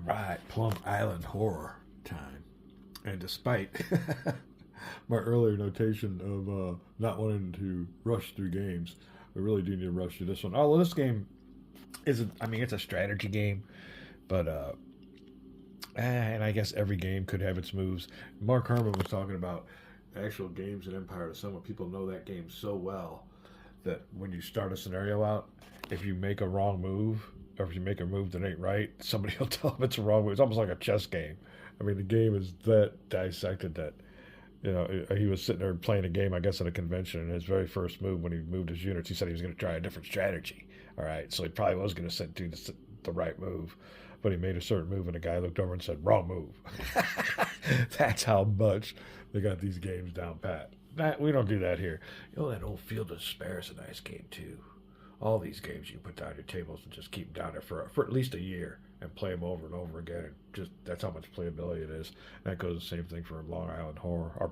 right, Plum Island horror time. And despite my earlier notation of not wanting to rush through games, we really do need to rush through this one. Oh, well, this game isn't, I mean, it's a strategy game, but, and I guess every game could have its moves. Mark Herman was talking about actual games in Empire of the Sun when people know that game so well that when you start a scenario out, if you make a wrong move, or if you make a move that ain't right, somebody will tell them it's a wrong move. It's almost like a chess game. I mean, the game is that dissected that, he was sitting there playing a game, I guess, at a convention, and his very first move when he moved his units, he said he was going to try a different strategy. All right, so he probably was going to do the right move, but he made a certain move, and the guy looked over and said, wrong move. That's how much they got these games down pat. We don't do that here. That old Field of Despair is a nice game, too. All these games you can put down your tables and just keep them down there for at least a year and play them over and over again. And just that's how much playability it is. And that goes the same thing for Long Island Horror. Or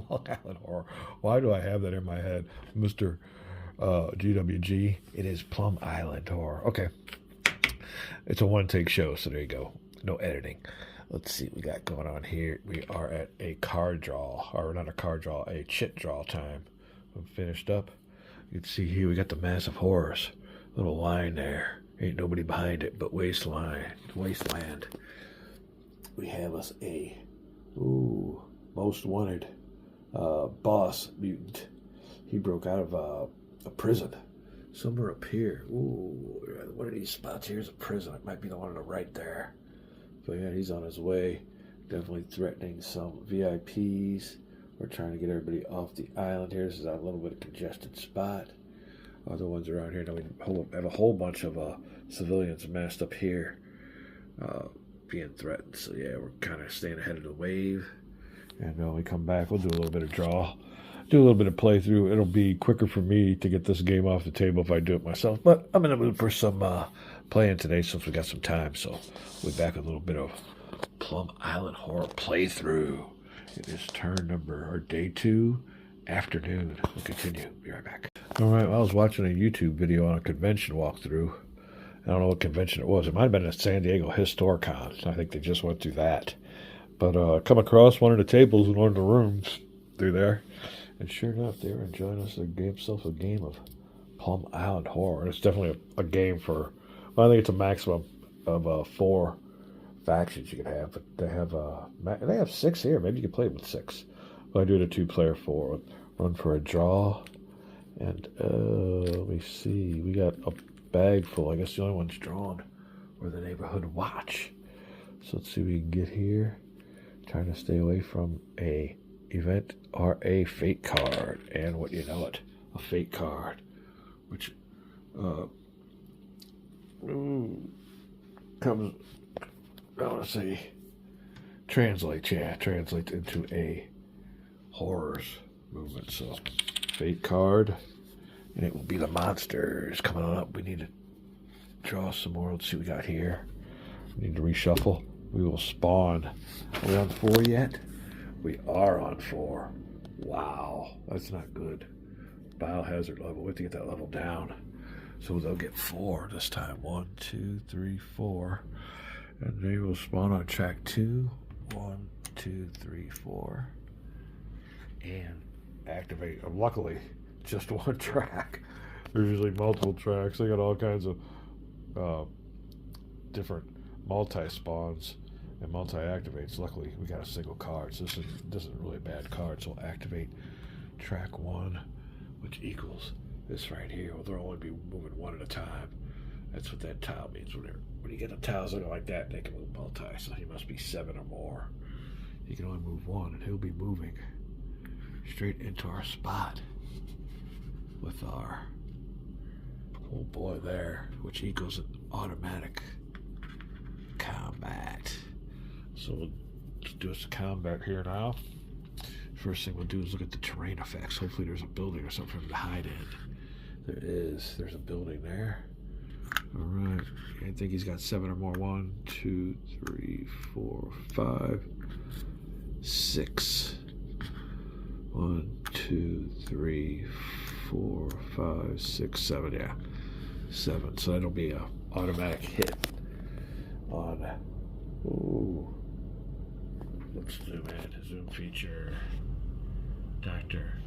Long Island Horror. Why do I have that in my head, Mr. GWG? It is Plum Island Horror. Okay. It's a one-take show, so there you go. No editing. Let's see what we got going on here. We are at a card draw, or not a card draw, a chit draw time. I'm finished up. You can see here we got the Massive Horrors. Little line there. Ain't nobody behind it but Wasteland. We have us a most wanted boss mutant. He broke out of a prison. Somewhere up here. One of these spots here is a prison. It might be the one on the right there. But yeah, he's on his way. Definitely threatening some VIPs. We're trying to get everybody off the island here. This is a little bit of congested spot. Other ones around here. Now we have a whole bunch of civilians massed up here being threatened. So yeah, we're kind of staying ahead of the wave. And when we come back, we'll do a little bit of draw. Do a little bit of playthrough. It'll be quicker for me to get this game off the table if I do it myself. But I'm in the mood for some playing today since we got some time. So we'll be back with a little bit of Plum Island Horror playthrough. It is day 2, afternoon. We'll continue. Be right back. All right, well, I was watching a YouTube video on a convention walkthrough. I don't know what convention it was. It might have been at San Diego Historicon. I think they just went through that. But come across one of the tables in one of the rooms through there. And sure enough, they were enjoying us. They gave themselves a game of Plum Island Horror. And it's definitely a game for, well, I think it's a maximum of 4 factions you can have, but they have 6 here. Maybe you can play with 6. But I do the 2-player 4. Run for a draw, and let me see. We got a bag full. I guess the only one's drawn were the neighborhood watch. So let's see what we can get here. Trying to stay away from a event or a fate card, and what you know it, a fate card, which comes. I want to say translates into a horrors movement. So fate card, and it will be the monsters coming on up. We need to draw some more. Let's see what we got here. We need to reshuffle. We will spawn. Are we on 4 yet? We are on 4. Wow, that's not good. Biohazard level. We have to get that level down. So they'll get 4 this time. 1, 2, 3, 4. And they will spawn on track 2. 1, 2, 3, 4. And activate. Luckily, just one track. There's usually multiple tracks. They got all kinds of different multi-spawns and multi-activates. Luckily, we got a single card. So this isn't really a bad card. So we'll activate track 1, which equals this right here. Well, they'll only be moving 1 at a time. That's what that tile means. When you get the tiles looking like that, they can move multi. So he must be 7 or more. He can only move 1, and he'll be moving straight into our spot with our old boy there, which equals an automatic combat. So we'll do us a combat here now. First thing we'll do is look at the terrain effects. Hopefully there's a building or something to hide in. There is. There's a building there. All right. I think he's got 7 or more. 1, 2, 3, 4, 5, 6. 1, 2, 3, 4, 5, 6, 7. Yeah, 7. So that'll be a automatic hit on Ooh. Let's zoom in. Zoom feature. Dr.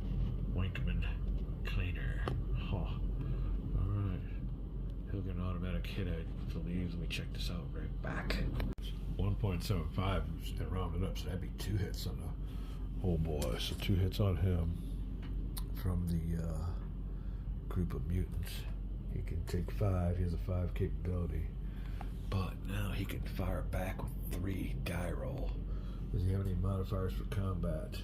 Winkman Cleaner. Huh. Alright. He'll get an automatic hit, I believe. Let me check this out right back. 1.75 and rounded up, so that'd be 2 hits on the old boy. So 2 hits on him from the group of mutants. He can take 5. He has a 5 capability. But now he can fire back with 3 die roll. Does he have any modifiers for combat?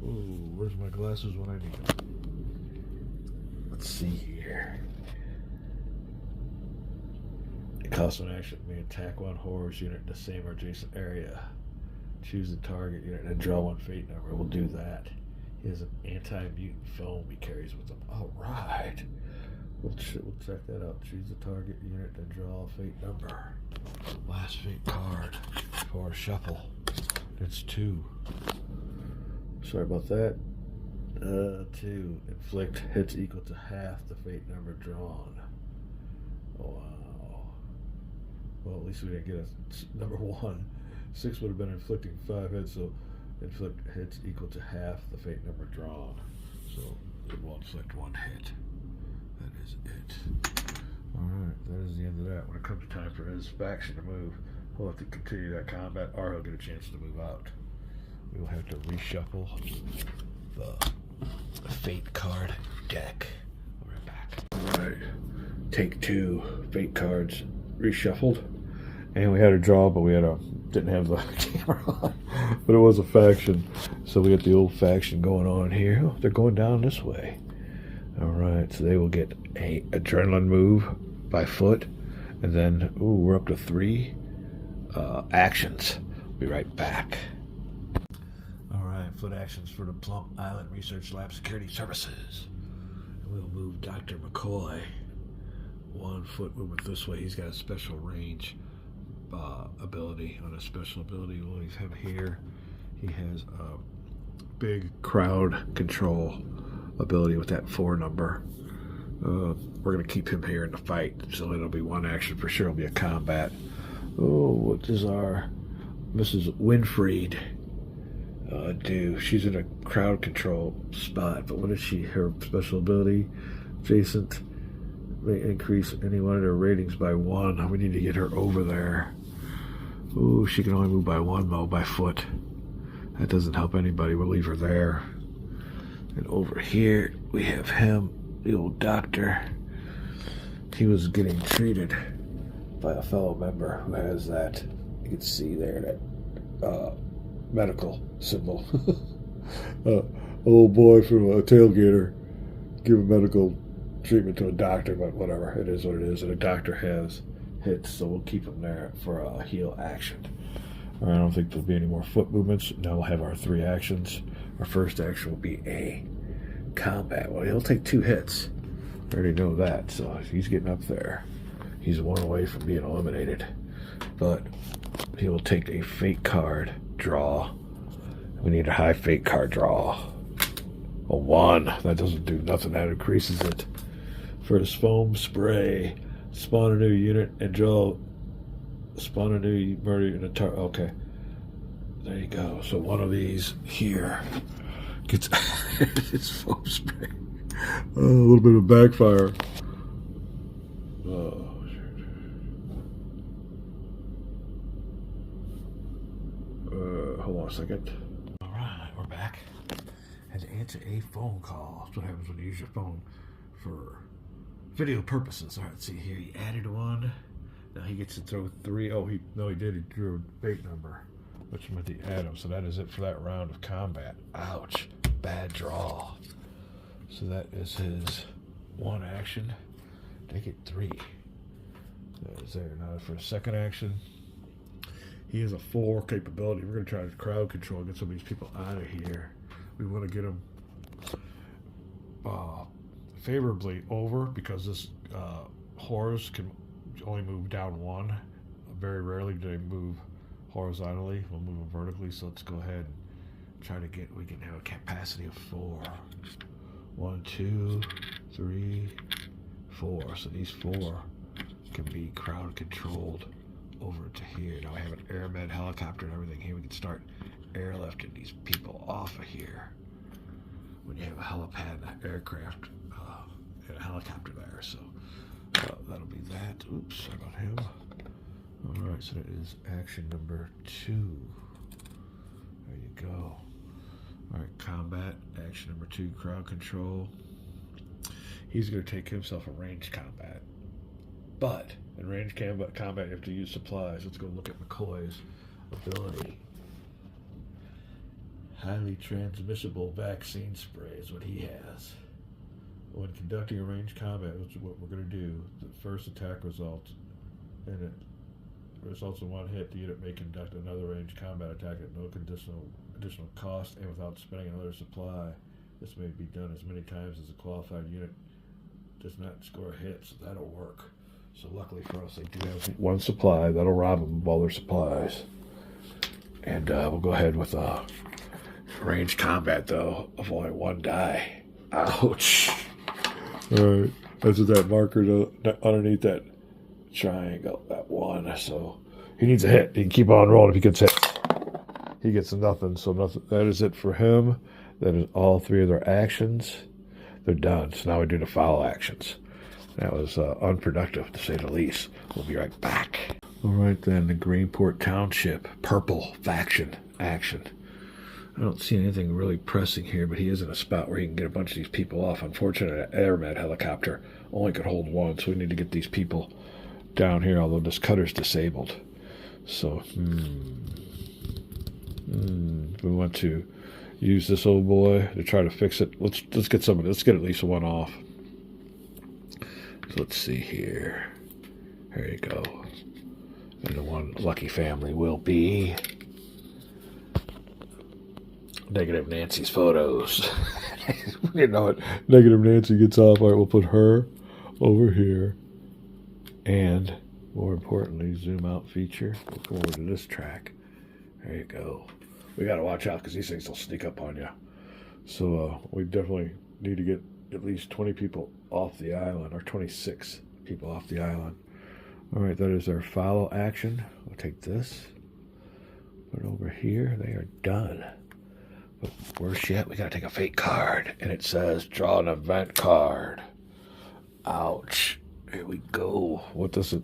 Ooh, where's my glasses when I need them? Let's see here. It costs an action. May attack 1 horrors unit in the same or adjacent area. Choose the target unit and draw 1 fate number. We'll do that. He has an anti-mutant foam he carries with him. Alright. We'll check that out. Choose the target unit and draw a fate number. Last fate card for a shuffle. It's 2. Sorry about that. 2. Inflict hits equal to half the fate number drawn. Wow. Well, at least we didn't get a number 1. 6 would have been inflicting 5 hits, so inflict hits equal to half the fate number drawn. So it will inflict 1 hit. That is it. Alright, that is the end of that. When it comes time for his faction to move, he'll have to continue that combat or he'll get a chance to move out. We will have to reshuffle the fate card deck. We'll be right back. Alright, take 2 fate cards reshuffled. And we had a draw, but we didn't have the camera on. But it was a faction. So we got the old faction going on here. Oh, they're going down this way. Alright, so they will get a adrenaline move by foot. And then, ooh, we're up to 3 actions. Be right back. Alright, foot actions for the Plum Island Research Lab Security Services. And we'll move Dr. McCoy 1 foot movement this way. He's got a special range ability on a special ability. We'll always have here. He has a big crowd control ability with that 4 number. We're going to keep him here in the fight, so it'll be 1 action for sure. It'll be a combat. Oh, what does our Mrs. Winfried do? She's in a crowd control spot, but what is she? Her special ability, adjacent, may increase any one of their ratings by 1. We need to get her over there. Ooh, she can only move by 1 though, by foot. That doesn't help anybody. We'll leave her there. And over here, we have him, the old doctor. He was getting treated by a fellow member who has that. You can see there that medical symbol. A little boy from a tailgater giving medical treatment to a doctor, but whatever, it is what it is. And a doctor has hits, so we'll keep him there for a heal action. All right, I don't think there'll be any more foot movements. Now we'll have our 3 actions. Our first action will be a combat. Well, he'll take 2 hits. I already know that, so he's getting up there. He's 1 away from being eliminated. But he will take a fate card draw. We need a high fate card draw. A 1. That doesn't do nothing. That increases it. For his foam spray, spawn a new unit and draw. Spawn a new murder in a target. Okay. There you go. So 1 of these here gets its foam spray. A little bit of backfire. Oh, shit. Hold on a second. All right, we're back. Had to answer a phone call. That's what happens when you use your phone for video purposes. All right, see here. He added 1. Now he gets to throw 3. Oh, he did. He drew a fate number, which meant he added him. So that is it for that round of combat. Ouch. Bad draw. So that is his 1 action. They get 3. That is there. Now for a second action, he has a 4 capability. We're going to try to crowd control, get some of these people out of here. We want to get them favorably over, because this horse can only move down 1. Very rarely do they move horizontally. We'll move them vertically, so let's go ahead and try to get, we can have a capacity of 4. 1, 2, 3, 4. So these 4 can be crowd controlled over to here. Now we have an air med helicopter and everything here. We can start airlifting these people off of here. When you have a helipad and an aircraft and a helicopter there. So that'll be that. Oops, sorry about him. Alright, so that is action number 2. There you go. Alright, combat. Action number 2, crowd control. He's going to take himself a ranged combat. But in ranged combat, you have to use supplies. Let's go look at McCoy's ability. Highly transmissible vaccine spray is what he has. When conducting a ranged combat, which is what we're going to do, the first attack results, and it results in one hit. The unit may conduct another ranged combat attack at no additional cost and without spending another supply. This may be done as many times as a qualified unit does not score a hit, so that'll work. So luckily for us, they do have one supply. That'll rob them of all their supplies. And we'll go ahead with ranged combat, though, of only 1 die. Ouch. Alright, that's what that marker underneath that triangle, that 1. So he needs a hit. He can keep on rolling if he gets hit. He gets nothing, so nothing. That is it for him. That is all 3 of their actions. They're done. So now we do the follow actions. That was unproductive, to say the least. We'll be right back. Alright then, the Greenport Township, purple faction action. I don't see anything really pressing here, but he is in a spot where he can get a bunch of these people off. Unfortunately, an air med helicopter only could hold 1, so we need to get these people down here, although this cutter's disabled. So, we want to use this old boy to try to fix it. Let's get somebody. Let's get at least 1 off. So let's see here. There you go. And the one lucky family will be Negative Nancy's photos. You know what? Negative Nancy gets off. All right, we'll put her over here. And more importantly, zoom out feature. We'll go over to this track. There you go. We got to watch out because these things will sneak up on you. So we definitely need to get at least 20 people off the island, or 26 people off the island. All right, that is our follow action. We'll take this, put it over here. They are done. But worse yet, we got to take a fate card, and it says draw an event card. Ouch. Here we go. What does it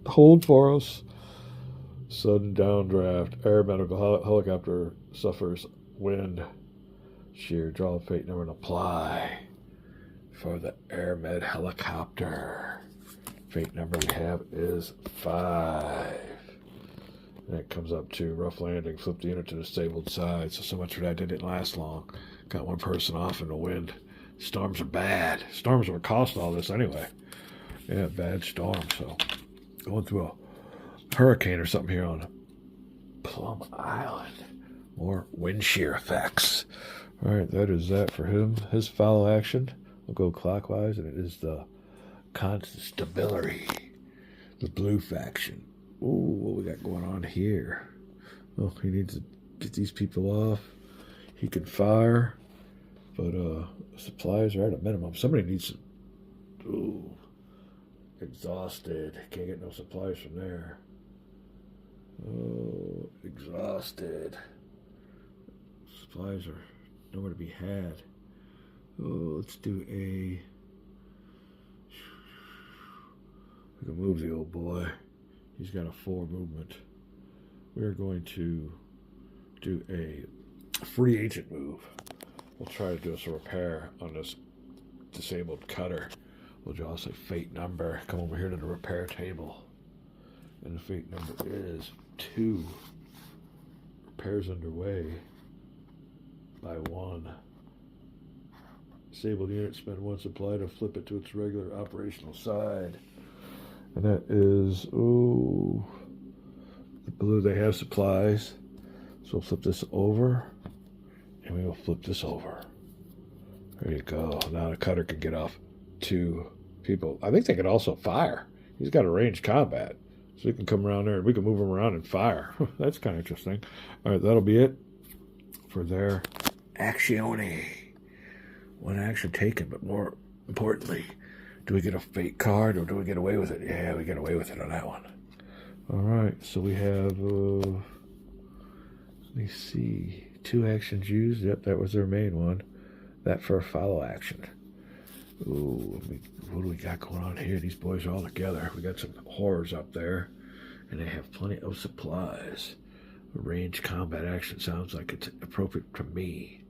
hold for us? Sudden downdraft. Air medical helicopter suffers wind shear. Draw a fate number and apply for the air med helicopter. Fate number we have is 5. And it comes up to rough landing. Flip the unit to the disabled side. So much for that. Didn't last long. Got 1 person off in the wind. Storms are bad. Storms are what caused all this anyway. Yeah, bad storm. So going through a hurricane or something here on Plum Island. More wind shear effects. All right, that is that for him. His follow action. We'll go clockwise, and it is the Constabulary, the blue faction. Ooh, what we got going on here? Well, he needs to get these people off. He can fire, but supplies are at a minimum. Somebody needs to... Ooh, exhausted. Can't get no supplies from there. Oh, exhausted. Supplies are nowhere to be had. Oh, let's do a... We can move the old boy. He's got a 4 movement. We're going to do a free agent move. We'll try to do us a repair on this disabled cutter. We'll draw us a fate number. Come over here to the repair table. And the fate number is 2. Repairs underway by 1. Disabled unit, spend 1 supply to flip it to its regular operational side. And that is, ooh, the blue, they have supplies. So we'll flip this over, and we will flip this over. There you go. Now the cutter can get off 2 people. I think they can also fire. He's got a ranged combat. So we can come around there, and we can move him around and fire. That's kind of interesting. All right, that'll be it for their actione. 1 action taken, but more importantly, do we get a fate card or do we get away with it? Yeah, we get away with it on that one. All right, so we have, let me see, 2 actions used. Yep, that was their main one. That for a follow action. Ooh, what do we got going on here? These boys are all together. We got some horrors up there, and they have plenty of supplies. Range combat action sounds like it's appropriate to me.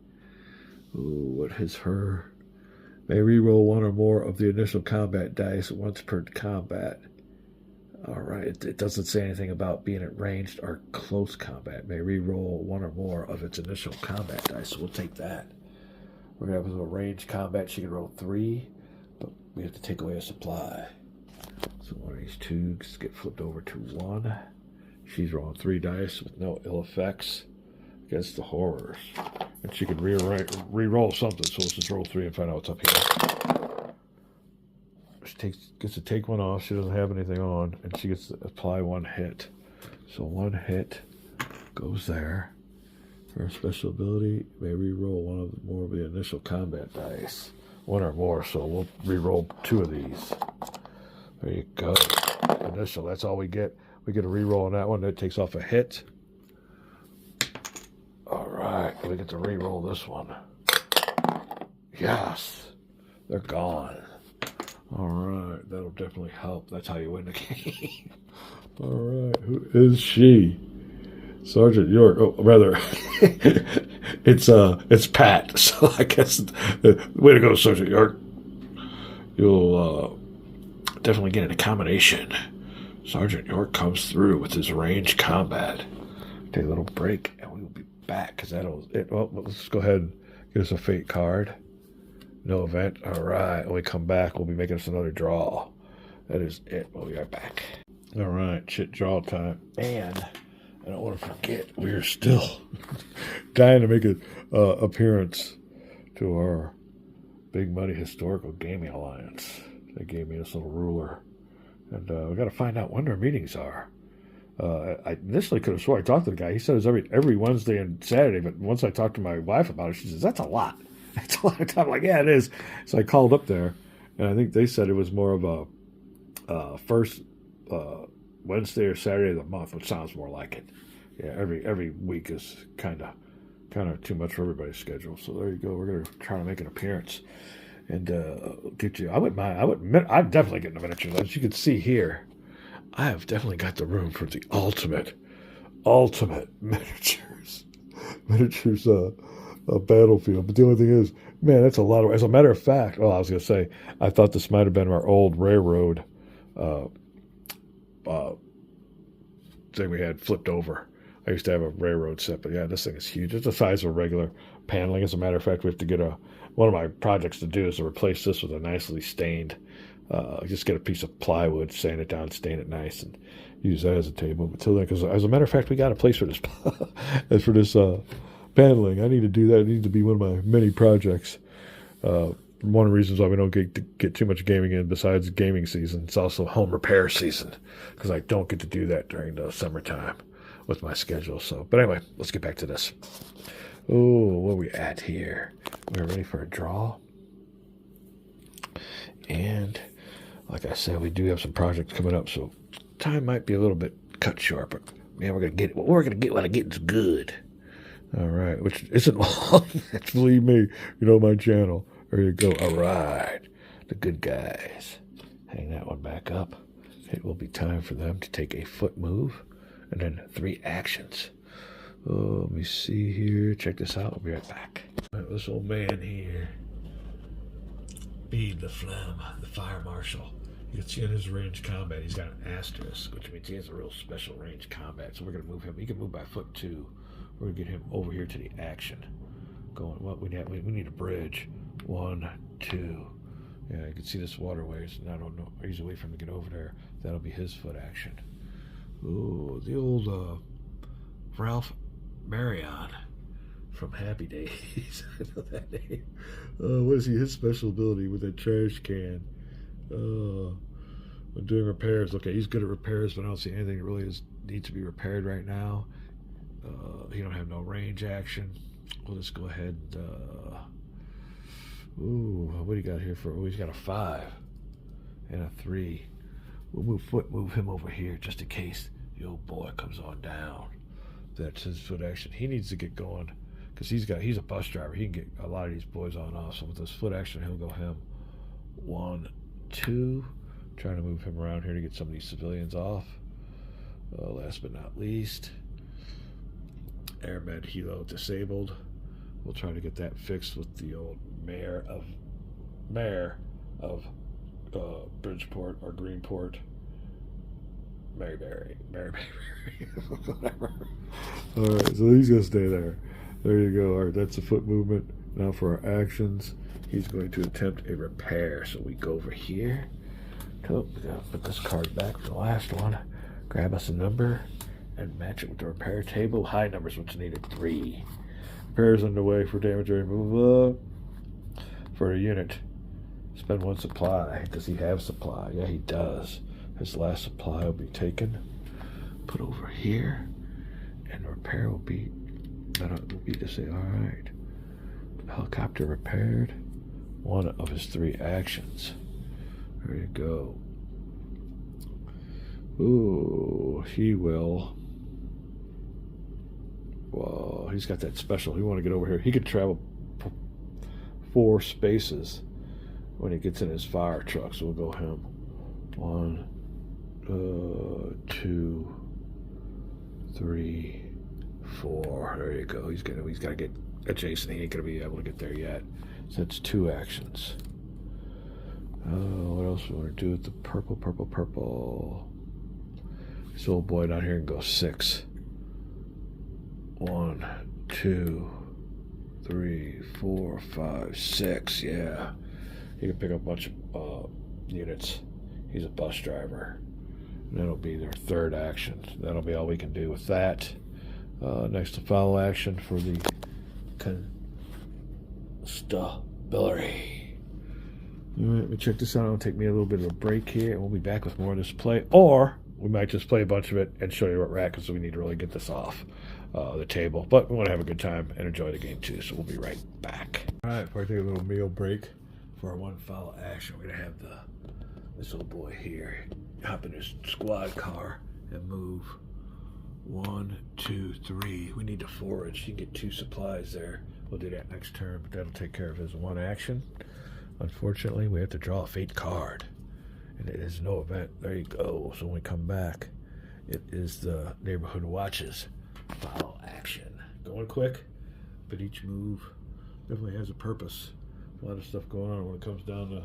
Ooh, what is her? May reroll 1 or more of the initial combat dice once per combat. All right, it doesn't say anything about being at ranged or close combat. May reroll 1 or more of its initial combat dice, so we'll take that. We're going to have a ranged combat. She can roll 3, but we have to take away a supply. So one of these 2s get flipped over to 1. She's rolling 3 dice with no ill effects against the horrors. And she can re-roll something, so let's just roll 3 and find out what's up here. She gets to take 1 off. She doesn't have anything on, and she gets to apply 1 hit. So 1 hit goes there. Her special ability may re-roll 1 or more of the initial combat dice. 1 or more, so we'll re-roll 2 of these. There you go. Initial, that's all we get. We get a re-roll on that one. That takes off a hit. All right, we get to re-roll this one. Yes, they're gone. All right, that'll definitely help. That's how you win the game. All right, who is she? Sergeant York. Oh, rather, it's Pat. So I guess way to go, Sergeant York. You'll definitely get an accommodation. Sergeant York comes through with his ranged combat. Take a little break, and we will be back because that'll it. Well, let's go ahead and get us a fate card. No event. All right. When we come back, we'll be making us another draw. That is it. We'll be right back. All right. Shit draw time. And I don't want to forget, we're still dying to make an appearance to our Big Money Historical Gaming Alliance. They gave me this little ruler. And we got to find out when their meetings are. I initially could have swore I talked to the guy. He said it was every Wednesday and Saturday, but once I talked to my wife about it, she says, that's a lot. That's a lot of time. I'm like, yeah, it is. So I called up there, and I think they said it was more of a first Wednesday or Saturday of the month, which sounds more like it. Yeah, every week is kind of too much for everybody's schedule. So there you go. We're gonna try to make an appearance and get you. I wouldn't mind. I'm definitely getting a miniature. As you can see here, I have definitely got the room for the ultimate miniatures. A battlefield. But the only thing is, man, that's a lot of. As a matter of fact, well, I was gonna say, I thought this might have been our old railroad thing we had flipped over. I used to have a railroad set, but yeah, this thing is huge. It's the size of a regular paneling. As a matter of fact, we have to get one of my projects to do is to replace this with a nicely stained. Just get a piece of plywood, sand it down, stain it nice, and use that as a table. But till then, because as a matter of fact, we got a place for this for this paneling. I need to do that. It needs to be one of my many projects. One of the reasons why we don't get too much gaming in, besides gaming season, it's also home repair season, because I don't get to do that during the summertime with my schedule. So, but anyway, let's get back to this. Oh, where are we at here? We're ready for a draw. And like I said, we do have some projects coming up, so time might be a little bit cut short, but man, we're gonna get what we're gonna get when I get is good. All right, which isn't long. Believe me, you know my channel. There you go. All right, the good guys. Hang that one back up. It will be time for them to take a foot move, and then 3 actions. Oh, let me see here. Check this out. I'll be right back. This old man here, Bead the Phlegm, the fire marshal. You can see in his range combat, he's got an asterisk, which means he has a real special range combat. So we're going to move him. He can move by foot 2. We're going to get him over here to the action. Going, what we need a bridge. 1, 2. Yeah, you can see this waterways, and I don't know, easy way for him to get over there. That'll be his foot action. Ooh, the old Ralph Marion from Happy Days. I know that name. What is he? His special ability with a trash can. When doing repairs. Okay, he's good at repairs, but I don't see anything that really needs to be repaired right now. He don't have no range action. We'll just go ahead. What do you got here for? Oh, he's got a 5 and a 3. We'll move him over here just in case The old boy comes on down. That's his foot action. He needs to get going because he's a bus driver. He can get a lot of these boys on off. So with his foot action, he'll go him. 1, 2. Trying to move him around here to get some of these civilians off. Last but not least, Airmed Helo disabled. We'll try to get that fixed with the old mayor of Bridgeport or Greenport. Mary, whatever. All right, so he's gonna stay there. There you go. All right, that's the foot movement. Now for our actions, he's going to attempt a repair. So we go over here. Oh, we gotta put this card back from the last one. Grab us a number and match it with the repair table. High numbers, what's needed? 3. Repairs underway for damage removal. For a unit, spend 1 supply. Does he have supply? Yeah, he does. His last supply will be taken, put over here, and the repair will be to say, all right, helicopter repaired. 1 of his 3 actions. There you go. Ooh, he will. Whoa, he's got that special. We want to get over here. He could travel 4 spaces when he gets in his fire truck. So we'll go him. 1, 2, 3, 4. There you go. He's got to get adjacent. He ain't gonna be able to get there yet. So that's 2 actions. What else we want to do with the purple? This old boy down here can go 6. 1, 2, 3, 4, 5, 6. Yeah, he can pick up a bunch of units. He's a bus driver. That'll be their 3rd action. That'll be all we can do with that. Next to follow action for the constabulary. All right, let me check this out. It'll take me a little bit of a break here, and we'll be back with more of this play. Or we might just play a bunch of it and show you what we're at, because we need to really get this off the table. But we want to have a good time and enjoy the game too, so we'll be right back. All right, before I take a little meal break for our 1 follow action, we're going to have this little boy here hop in his squad car and move. 1, 2, 3. We need to forage. You can get 2 supplies there. We'll do that next turn, but that'll take care of his 1 action. Unfortunately, we have to draw a fate card, and it is no event. There you go. So when we come back, it is the neighborhood watches follow action. Going quick, but each move definitely has a purpose. A lot of stuff going on when it comes down to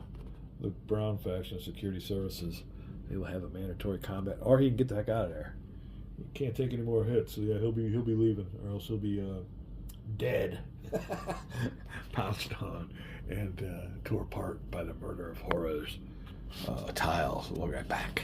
the Brown faction of security services. They will have a mandatory combat, or he can get the heck out of there. He can't take any more hits, so yeah, he'll be leaving, or else he'll be dead, pounced on, and tore apart by the murder of Horror's tiles. We'll be right back.